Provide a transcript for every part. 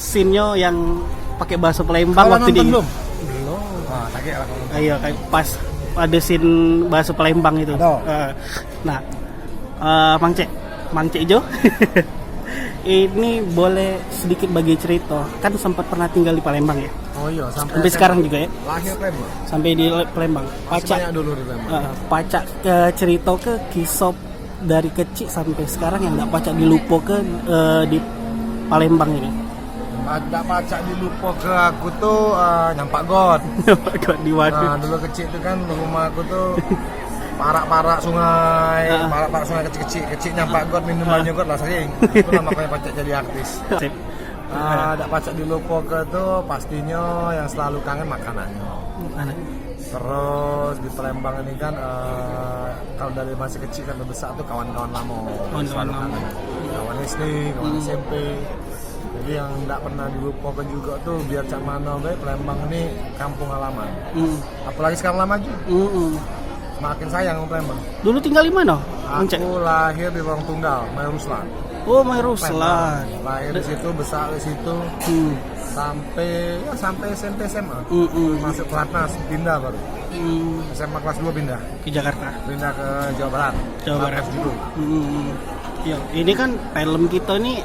scene-nya yang pakai bahasa Palembang waktu di belum. Nah, sakit lah kalau. Iya, kayak pas ada scene bahasa Palembang itu. Nah, Mang Cek Jo. Ini boleh sedikit bagi cerita. Kan sempat pernah tinggal di Palembang ya? Oh iya, Sampai sekarang juga ya? Lahir Palembang. Sampai di Palembang. Banyak dulu di Palembang. Pacak ke cerita ke kisah dari kecil sampai sekarang yang nggak pacak dilupa ke di Palembang ini. Ada pacak dilupa ke aku tuh nyampak got. Kok di waduk. Nah, dulu kecil tuh kan rumah aku tuh parak-parak sungai, parak-parak sungai kecil nyampak got, minumannya got lah sering. Itulah makanya pacak jadi artis. Ada pacak dilupa ke tuh pastinya yang selalu kangen makanannya. Terus di Palembang ini kan kalau dari masih kecil kan besar tuh kawan-kawan lama. Kawan SD, kawan SMP. Jadi yang tidak pernah dilupakan juga tuh biar cak mana Palembang ini kampung halaman. Apalagi sekarang lama maju. Makin sayang Palembang. Dulu tinggal di mana? Aku lahir di Lorong Tunggal, Mayor Ruslan. Oh, Mayor Ruslan. Lahir di situ, besar di situ. Sampai SMP SMA. Masuk pelatnas, pindah baru. SMA kelas 2 pindah Ke Jakarta. Pindah ke Jawa Barat. Jawa Barat. Dulu. Ya, ini kan film kita nih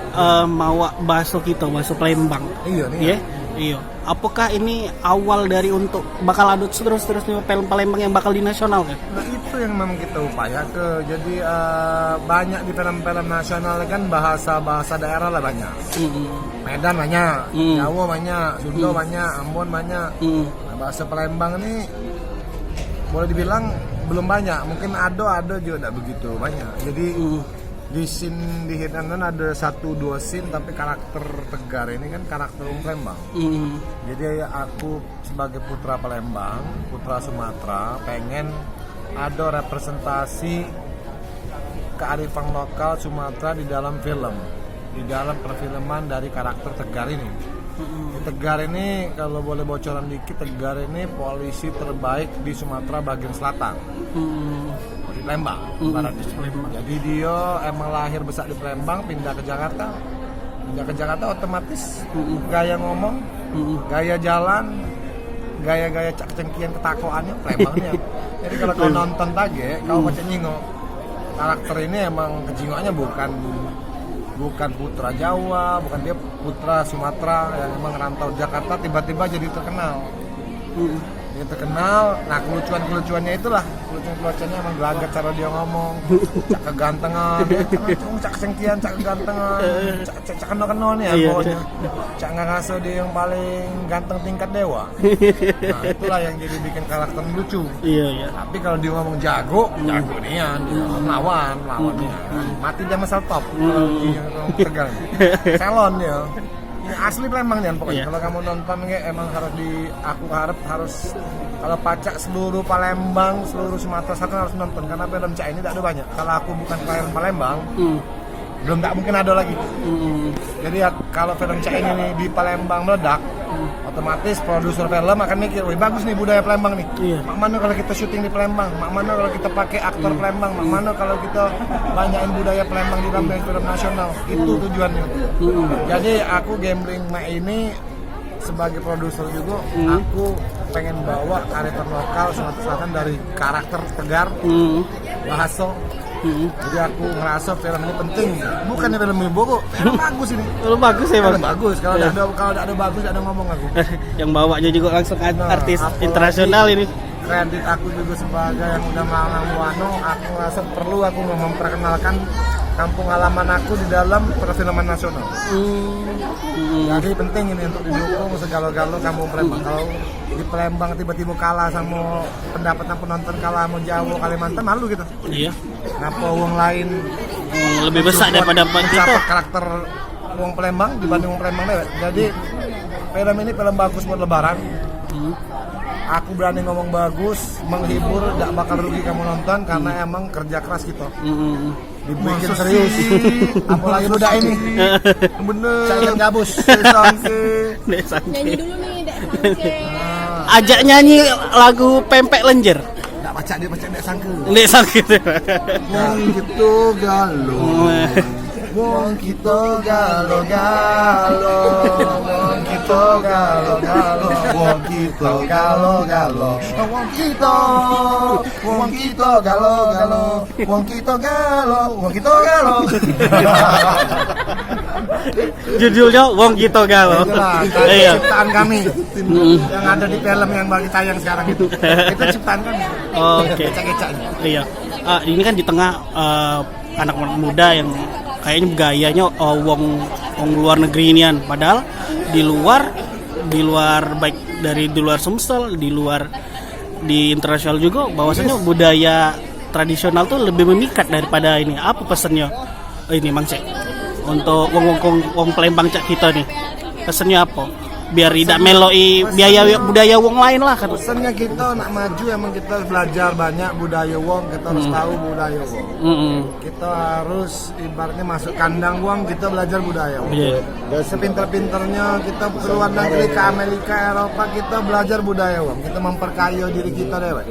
mawa bahasa kita, bahasa Palembang. Iya nih. Iya. Iya. Apakah ini awal dari untuk bakal ada terus-terusnya film Palembang yang bakal di nasional kan? Nah itu yang memang kita upaya ke. Jadi banyak di film-film nasional kan bahasa daerah lah banyak. Medan banyak, Jawa banyak, Sunda banyak, Ambon banyak. Nah, bahasa Palembang ini boleh dibilang belum banyak. Mungkin ada juga tidak begitu banyak. Jadi di scene di Hitanan ada 1-2 scene tapi karakter Tegar ini kan karakter Palembang. Jadi aku sebagai putra Palembang, putra Sumatera, pengen ada representasi kearifan lokal Sumatera di dalam film, di dalam perfilman dari karakter Tegar ini. Tegar ini kalau boleh bocoran dikit, Tegar ini polisi terbaik di Sumatera bagian selatan. Di Palembang, barat di Palembang. Jadi dia emang lahir besar di Palembang, pindah ke Jakarta. Pindah ke Jakarta otomatis gaya ngomong, gaya jalan, gaya-gaya cengkian ketakoannya Palembangnya. Jadi kalau kau nonton tadi, kau baca nyingok. Karakter ini emang kejingoannya bukan putra Jawa, bukan dia putra Sumatera yang emang rantau Jakarta tiba-tiba jadi terkenal. Dia terkenal, nah kelucuannya itulah, kelucuannya emang gelagat cara dia ngomong, cak kegantengan, cak kesengkian, cak kegantengan, cak keno-keno nih ya pokoknya, cak nggak ngasuh dia yang paling ganteng tingkat dewa. Nah itulah yang jadi bikin karakter lucu. Iya. Tapi kalau dia ngomong jago nih ya, lawan dia, mati dia masal top. Kalau dia ngomong Tegar, salon dia. Ini asli Palembang nih pokoknya. Kalau kamu nonton emang aku harap harus kalau pacak seluruh Palembang, seluruh Sumatera Selatan harus nonton karena film Cak ini tidak ada banyak. Kalau aku bukan klien Palembang, belum tak mungkin ada lagi. Jadi ya, kalau film Cak ini di Palembang meledak, otomatis produser film akan mikir, wih bagus nih budaya Palembang nih. Mak mana kalau kita syuting di Palembang, mak mana kalau kita pakai aktor Palembang, mak mana kalau kita banyakin budaya Palembang di dalam film nasional. Itu tujuannya. Jadi aku gambling mak ini sebagai produser juga, aku pengen bawa kearifan lokal Sumatera Selatan dari karakter Tegar, bahasa. Jadi aku ngerasa film ini penting, bukannya film ibu kok, film bagus ini. Film bagus ya bang. Film bagus, kalau ada bagus ada ngomong aku. Yang bawanya juga langsung artis internasional ini. Kredit aku juga sebagai yang udah malang wano, aku ngerasa perlu aku memperkenalkan kampung halaman aku di dalam perfilman nasional. Jadi penting ini untuk didukung segala-gala kampung Palembang. Kalau di Palembang tiba-tiba kalah sama pendapatan penonton, kalah sama Jawa, Kalimantan, malu gitu. Iya. Kenapa uang lain lebih besar daripada kita? Karakter uang Palembang dibanding uang Palembang deh. Jadi film ini film bagus buat Lebaran. Aku berani ngomong bagus, menghibur, tidak bakal rugi kamu nonton karena emang kerja keras kita. Dibikin serius, apalagi muda ini. Bener. Jangan gabus. Nyanyi dulu nih, Dek Sangke. Ajak nyanyi lagu Pempek Lenjer. Nggak baca dia Dek Sangke. Dek Sangke. Wong gitu galo. Wong kita galo. wong kita galo galo, wong kita galo galo, wong kita galo. Judulnya Wong Kito Galo. Itulah Iya. ciptaan kami yang ada di film yang bagi tayang sekarang itu. Itu ciptaan kami. Oke. Kecak-kecaknya. Iya. Ini kan di tengah anak muda yang kayaknya gayanya wong luar negeri inian, padahal di luar baik dari di luar Sumsel, di internasional juga bahwasanya budaya tradisional tuh lebih memikat daripada ini. Apa pesannya ini Mang Cek untuk wong Palembang cak kita nih? Pesannya apa? Biar tidak meloi biaya budaya wong lain lah kan. Pesannya kita nak maju emang kita harus belajar banyak budaya wong, kita harus tahu budaya wong. Kita harus ibaratnya masuk kandang wong, kita belajar budaya wong. Sepinter-pinternya kita ke luar negeri, ke Amerika, Eropa, kita belajar budaya wong. Kita memperkaya diri kita dewek.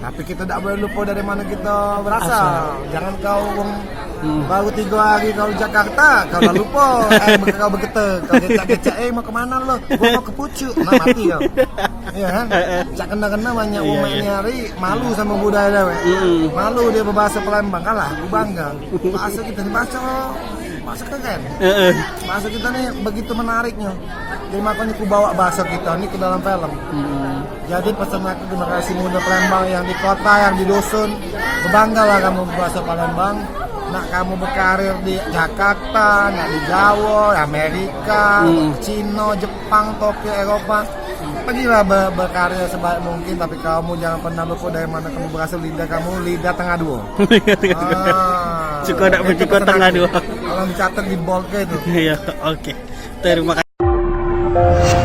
Tapi kita tidak boleh lupa dari mana kita berasal. Jangan kau wong baru 3 hari kau di Jakarta, kau dah lupa, kau bergetar, kau kecak-kecak, mau kemana lo? Gua mau ke Pucuk, nah mati kau. Iya kan? Cak kena-kena banyak wong ini hari malu sama budaya dewek. Malu dia berbahasa Palembang, kalah, aku bangga. Bahasa kita bahasa keren. Bahasa kita nih begitu menariknya. Jadi makanya aku bawa bahasa kita nih ke dalam film. Jadi pesan aku terima kasih muda Palembang yang di kota, yang di dusun, berbanggalah kamu berbahasa Palembang. Nak kamu berkarir di Jakarta, nak di Jawa, Amerika, Cina, Jepang, Tokyo, Eropa, pergilah berkarya sebaik mungkin. Tapi kamu jangan pernah lupa dari mana kamu berasal. Lidah kamu lidah tengah dua. Cukup nak bercukup tengah dua. Kalau dicatat di bold itu. Iya, oke. Terima kasih.